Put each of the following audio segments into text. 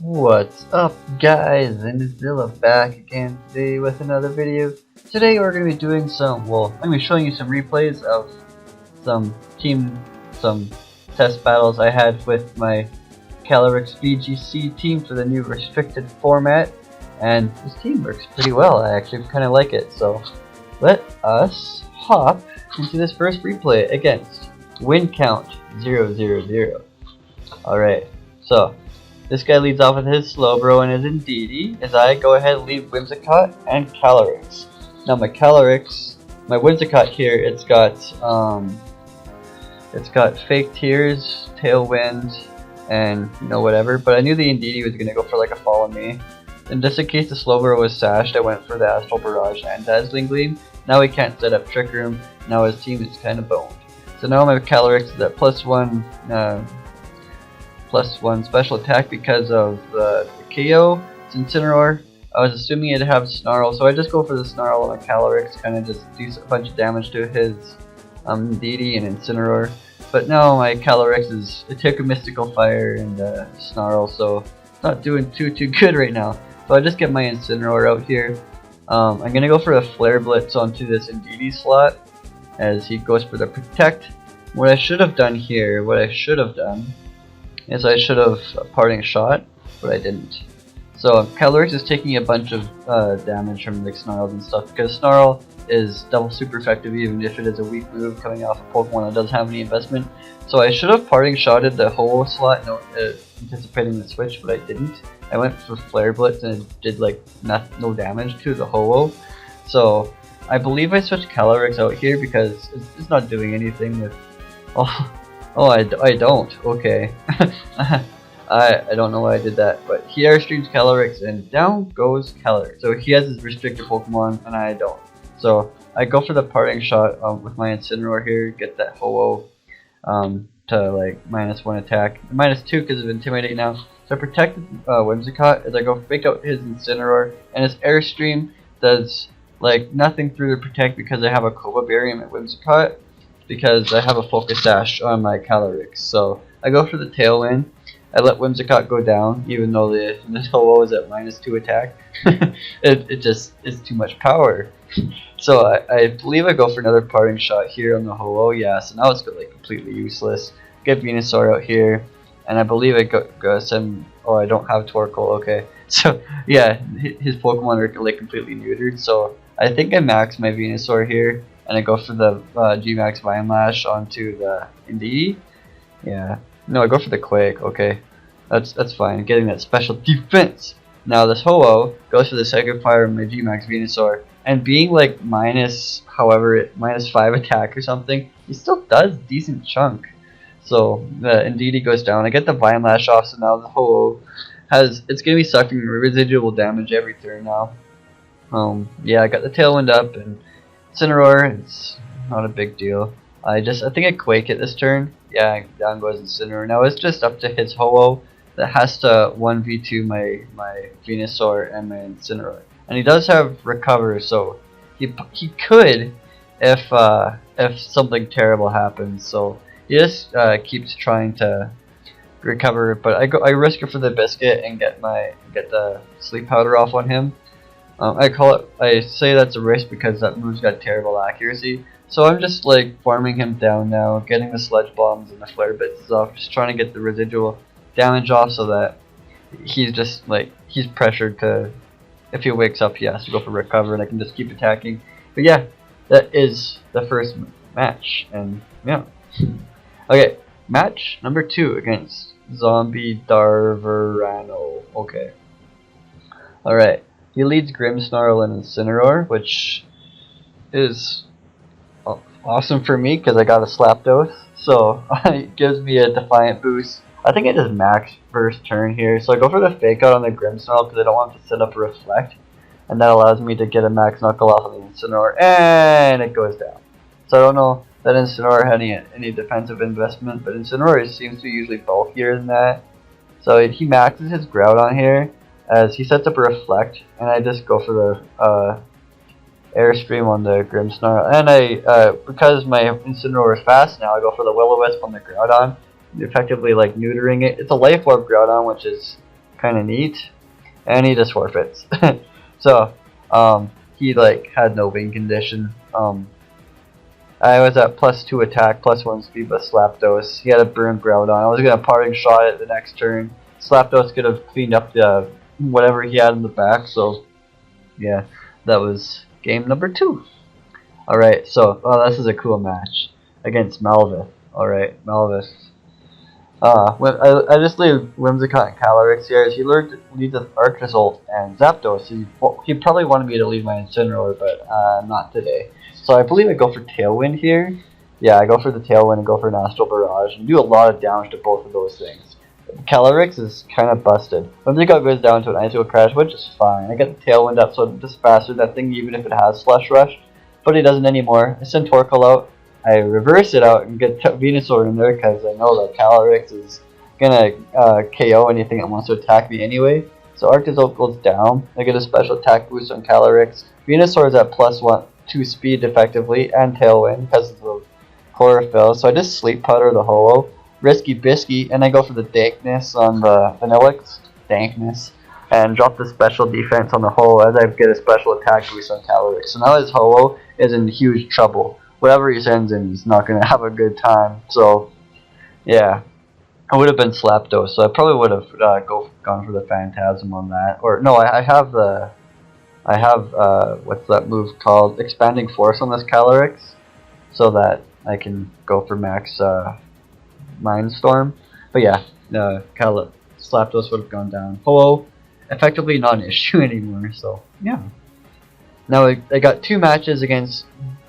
What's up, guys? And it's Zilla back again today with another video. Today we're going to be doing I'm going to be showing you some replays of some test battles I had with my Calyrex VGC team for the new restricted format. And this team works pretty well. I actually kind of like it. So let us hop into this first replay against win count 000. Alright, so this guy leads off with his Slowbro and his Indeedee, as I go ahead and lead Whimsicott and Calyrex. Now my Whimsicott here, it's got Fake Tears, Tailwind, and whatever. But I knew the Indeedee was gonna go for like a Follow Me. And just in case the Slowbro was sashed, I went for the Astral Barrage and Dazzling Gleam. Now he can't set up Trick Room. Now his team is kind of boned. So now my Calyrex is at +1 special attack because of the KO. It's Incineroar. I was assuming it'd have Snarl, so I just go for the Snarl on my Calyrex, kind of just do a bunch of damage to his Indeedee and Incineroar. But now my Calyrex it took a Mystical Fire and Snarl, so it's not doing too good right now. So I just get my Incineroar out here. I'm gonna go for a Flare Blitz onto this Indeedee slot as he goes for the Protect. What I should have done is I should have Parting Shot, but I didn't. So Calyrex is taking a bunch of damage from like Snarls and stuff, because Snarl is double super effective even if it is a weak move coming off a Pokemon that doesn't have any investment. So I should have Parting Shotted the Ho-Oh slot, anticipating the switch, but I didn't. I went for Flare Blitz and it did like no damage to the Ho-Oh. So I believe I switched Calyrex out here because it's not doing anything with... I don't. Okay. I don't know why I did that, but he airstreams Calyrex and down goes Calyrex. So he has his restricted Pokemon and I don't. So I go for the Parting Shot with my Incineroar here, get that Ho-Oh to like -1 attack, -2 because of Intimidate now. So I protect Whimsicott as I go fake out his Incineroar, and his Airstream does like nothing through the Protect because I have a Cobra Berry in my Whimsicott, because I have a Focus Sash on my Calyrex. So I go for the Tailwind. I let Whimsicott go down, even though the Ho-Oh is at -2 attack. it just is too much power. So I believe I go for another Parting Shot here on the Ho-Oh. Yeah, so now it's like completely useless. Get Venusaur out here, and I believe I go send. Oh, I don't have Torkoal. Okay, so yeah, his Pokemon are like completely neutered. So I think I max my Venusaur here, and I go for the G-Max Vine Lash onto the Indeedee. Yeah, no, I go for the Quake. Okay, that's fine. Getting that special defense. Now this Ho-Oh goes for the Psychic Fire on my G-Max Venusaur, and being like -5 attack or something, he still does decent chunk. So the Indeedee goes down. I get the Vine Lash off, so now the Ho-Oh it's gonna be sucking residual damage every turn now. Yeah, I got the Tailwind up and Incineroar. It's not a big deal. I think I Quake it this turn. Yeah, down goes Incineroar. Now it's just up to his Ho-Oh that has to 1v2 my Venusaur and my Incineroar. And he does have Recover, so he could if something terrible happens. So he just keeps trying to recover, but I risk it for the Biscuit and get the Sleep Powder off on him. I say that's a risk because that move's got terrible accuracy. So I'm just like farming him down now, getting the Sludge Bombs and the Flare Bits off, just trying to get the residual damage off so that he's just like, he's pressured to, if he wakes up he has to go for Recover and I can just keep attacking. But yeah, that is the first match, and yeah. Okay, match number 2 against Zombie Darverano. Okay. Alright, he leads Grimmsnarl and Incineroar, which is awesome for me because I got a Slapdos, so it gives me a Defiant boost. I think I just max first turn here, so I go for the Fake Out on the Grimmsnarl because I don't want to set up a Reflect, and that allows me to get a Max Knuckle off of the Incineroar, and it goes down. So I don't know that Incineroar had any defensive investment, but Incineroar seems to be usually bulkier than that. So he maxes his Groudon here as he sets up a Reflect, and I just go for the Airstream on the Grimmsnarl, and because my Incineroar is fast now, I go for the Will-O-Wisp on the Groudon, effectively like neutering it. It's a Life Orb Groudon, which is kind of neat, and he just forfeits. So he like had no win condition. I was at +2 attack, +1 speed, but Slapdos. He had a burn Groudon. I was gonna parting shot at the next turn. Slapdos could have cleaned up the whatever he had in the back. So yeah, that was game number 2. All right, so this is a cool match against Malvith. All right, Malvith. I just leave Whimsicott and Calyrex here. He leads with Arctozolt and Zapdos. He probably wanted me to leave my Incineroar, but not today. So I believe I go for Tailwind here. Yeah, I go for the Tailwind and go for an Astral Barrage and do a lot of damage to both of those things. Calyrex is kind of busted. Whimsicott goes down to an Icicle Crash, which is fine. I get the Tailwind up, so I'm just faster that thing even if it has Slush Rush. But he doesn't anymore. I send Torkoal out. I reverse it out and get Venusaur in there because I know that Calyrex is gonna KO anything that wants to attack me anyway. So Arctozolt goes down. I get a special attack boost on Calyrex. Venusaur is at +2 speed effectively and Tailwind because of the Chlorophyll. So I just Sleep Powder the Ho-Oh, Risky Bisky, and I go for the Dankness on the Vanillix. Dankness. And drop the special defense on the Ho-Oh as I get a special attack boost on Calyrex. So now his Ho-Oh is in huge trouble. Whatever he sends in, he's not going to have a good time. So, yeah. I would have been Slapdos, so I probably would have gone for the Phantasm on that. Or, no, I have what's that move called? Expanding Force on this Calyrex. So that I can go for max Mindstorm. But yeah, Slapdos would have gone down. Ho-Oh, effectively not an issue anymore, so yeah. Now I got 2 matches against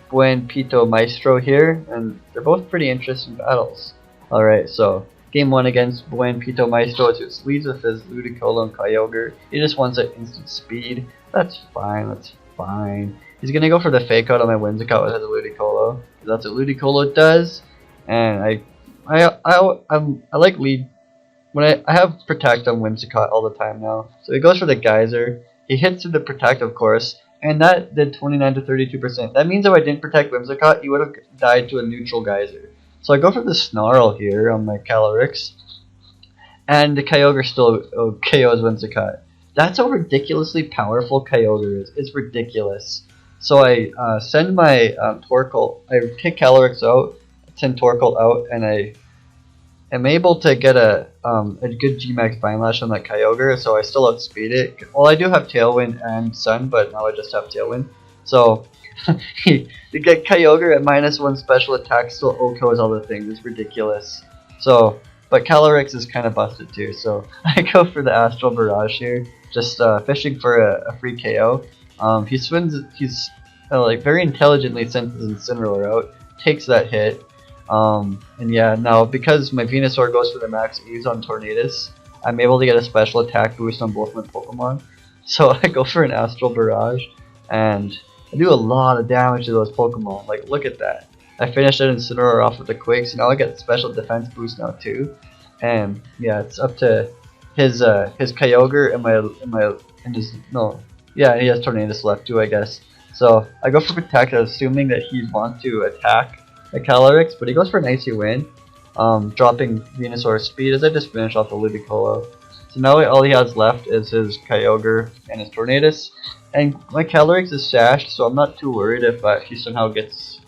Buen Pito Maestro here, and they're both pretty interesting battles. Alright, so game 1 against Buen Pito Maestro, it just leads with his Ludicolo and Kyogre. He just wants that instant speed. That's fine, that's fine. He's gonna go for the fake out on my Whimsicott with his Ludicolo. That's what Ludicolo does. And I like lead when I have Protect on Whimsicott all the time now. So he goes for the Geyser. He hits with the Protect, of course. And that did 29 to 32%. That means if I didn't protect Whimsicott, he would have died to a neutral Geyser. So I go for the Snarl here on my Calyrex. And the Kyogre still KOs Whimsicott. That's how ridiculously powerful Kyogre is. It's ridiculous. So I send my Torkoal. I take Calyrex out, send Torkoal out, and I am able to get a good Gmax Vinelash on that Kyogre, so I still outspeed it. Well, I do have Tailwind and Sun, but now I just have Tailwind. So, to get Kyogre at -1 special attack still OHKOs all the things. It's ridiculous. So, but Calyrex is kind of busted too, so I go for the Astral Barrage here, just fishing for a free KO. He's like very intelligently sends his Incineroar out, takes that hit. And yeah, now because my Venusaur goes for the max ease on Tornadus, I'm able to get a special attack boost on both my Pokemon. So I go for an Astral Barrage, and I do a lot of damage to those Pokemon. Like, look at that. I finished that Incineroar off with the Quake, so now I get special defense boost now too. And yeah, it's up to his Kyogre he has Tornadus left too, I guess. So I go for Protect, assuming that he wants to attack a Calyrex, but he goes for an Icy Wind, dropping Venusaur's speed as I just finish off the Ludicolo. So now all he has left is his Kyogre and his Tornadus, and my Calyrex is sashed, so I'm not too worried if he somehow gets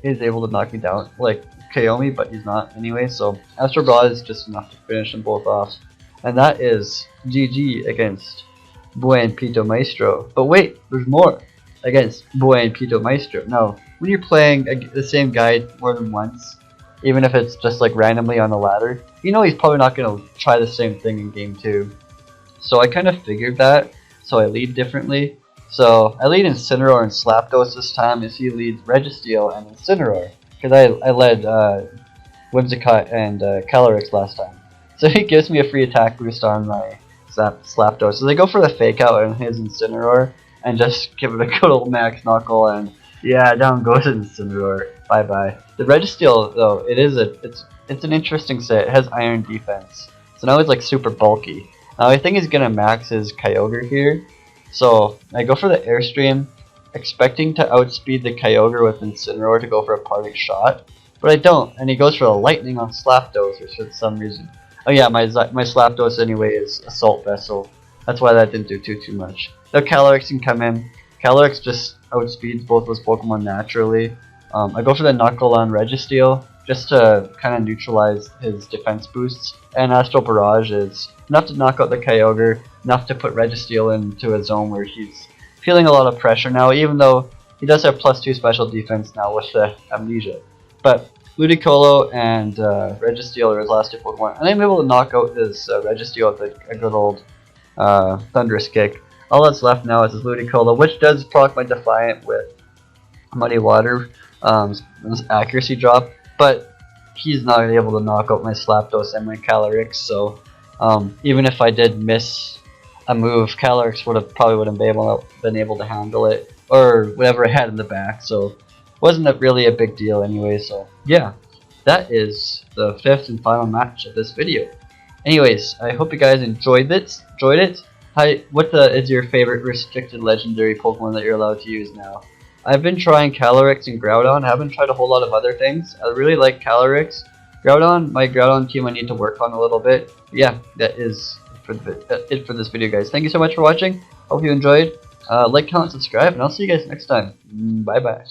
is able to knock me down, like KO me, but he's not anyway. So Astral Barrage is just enough to finish them both off, and that is GG against Buen Pito Maestro. But wait, there's more against Buen Pito Maestro. Now, when you're playing the same guy more than once, even if it's just like randomly on the ladder, you know he's probably not going to try the same thing in game 2. So I kind of figured that, so I lead differently. So I lead Incineroar and Slapdos this time, as he leads Registeel and Incineroar, because I led Whimsicott and Calyrex last time. So he gives me a free attack boost on my Slapdos. So they go for the fake out on his Incineroar and just give it a good old max knuckle, and yeah, down goes Incineroar. Bye bye. The Registeel though, it's an interesting set. It has Iron Defense, so now it's like super bulky. Now I think he's gonna max his Kyogre here, so I go for the Airstream, expecting to outspeed the Kyogre with Incineroar to go for a parting shot, but I don't, and he goes for the Lightning on Slapdos for some reason. Oh yeah, my Slapdos anyway is Assault Vessel. That's why that didn't do too much. Now Calyrex can come in. Calyrex just outspeeds both those Pokemon naturally. I go for the Knuckle on Registeel just to kind of neutralize his defense boosts. And Astral Barrage is enough to knock out the Kyogre, enough to put Registeel into a zone where he's feeling a lot of pressure now, even though he does have +2 special defense now with the Amnesia. But Ludicolo and Registeel are his last 2 Pokemon, and I'm able to knock out his Registeel with a good old Thunderous Kick. All that's left now is his Ludicolo, which does proc my Defiant with Muddy Water, this accuracy drop, but he's not able to knock out my Slapdos and my Calyrex, so even if I did miss a move, Calyrex probably wouldn't been able to handle it, or whatever I had in the back, so wasn't really a big deal anyway. So yeah, that is the 5th and final match of this video. Anyways, I hope you guys enjoyed it. What is your favorite restricted legendary Pokemon that you're allowed to use now? I've been trying Calyrex and Groudon. I haven't tried a whole lot of other things. I really like Calyrex. Groudon, my Groudon team I need to work on a little bit. But yeah, that is it for this video, guys. Thank you so much for watching. Hope you enjoyed. Like, comment, subscribe, and I'll see you guys next time. Bye bye.